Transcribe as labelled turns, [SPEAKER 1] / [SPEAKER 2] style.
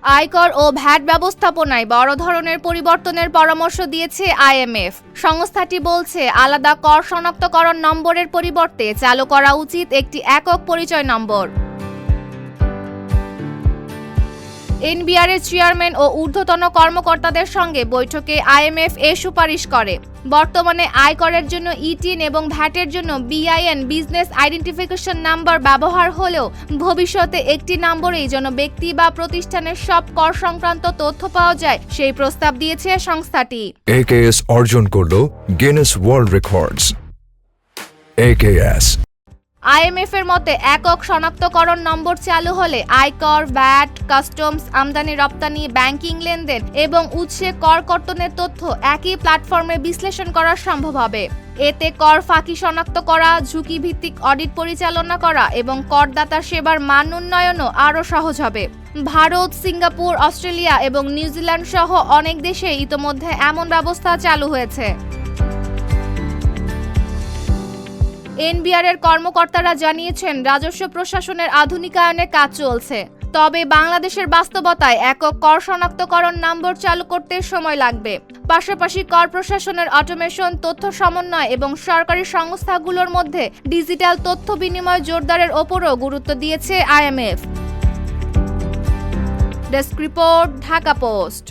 [SPEAKER 1] আয়কর ও ভ্যাট ব্যবস্থাপনায় বড় ধরনের পরিবর্তনের পরামর্শ দিয়েছে আইএমএফ। সংস্থাটি বলছে, আলাদা কর শনাক্তকরণ নম্বরের পরিবর্তে চালু করা উচিত একটি একক পরিচয় নম্বর। এনবিআর এর চেয়ারম্যান ও ঊর্ধ্বতন কর্মকর্তাদের সঙ্গে বৈঠকে আইএমএফ এ সুপারিশ করে। বর্তমানে আয়করের জন্য ইটিন এবং ভ্যাটের জন্য বিআইএন বিজনেস আইডেন্টিফিকেশন নাম্বার ব্যবহার হলেও ভবিষ্যতে একটি নম্বরেই যেন ব্যক্তি বা প্রতিষ্ঠানের সব কর সংক্রান্ত তথ্য পাওয়া যায় সেই প্রস্তাব দিয়েছে সংস্থাটি।
[SPEAKER 2] AKS অর্জন করল Guinness world records. AKS
[SPEAKER 1] IMF এর মতে একক শনাক্তকরণ নম্বর চালু হলে আয়কর, ভ্যাট, কাস্টমস, আমদানি রপ্তানি, ব্যাংকিং লেনদেন এবং উৎসে কর কর্তনের তথ্য একই প্ল্যাটফর্মে বিশ্লেষণ করা সম্ভব হবে। এতে কর ফাঁকি শনাক্ত করা, ঝুঁকি ভিত্তিক অডিট পরিচালনা করা এবং করদাতা সেবার মান উন্নয়নও আরও সহজ হবে। ভারত, সিঙ্গাপুর, অস্ট্রেলিয়া এবং নিউজিল্যান্ড সহ অনেক দেশে ইতোমধ্যে এমন ব্যবস্থা চালু হয়েছে। এনবিআর এর কর্মকর্তারা জানিয়েছেন, রাজস্ব প্রশাসনের আধুনিকায়নে কাজ চলছে। তবে বাংলাদেশের বাস্তবতায় একক কর শনাক্তকরণ নম্বর চালু করতে সময় লাগবে। পাশাপাশি কর প্রশাসনের অটোমেশন, তথ্য সমন্বয় এবং সরকারি সংস্থাগুলোর মধ্যে ডিজিটাল তথ্য বিনিময় জোরদারের ওপরও গুরুত্ব দিয়েছে IMF. Desk report, Dhaka post.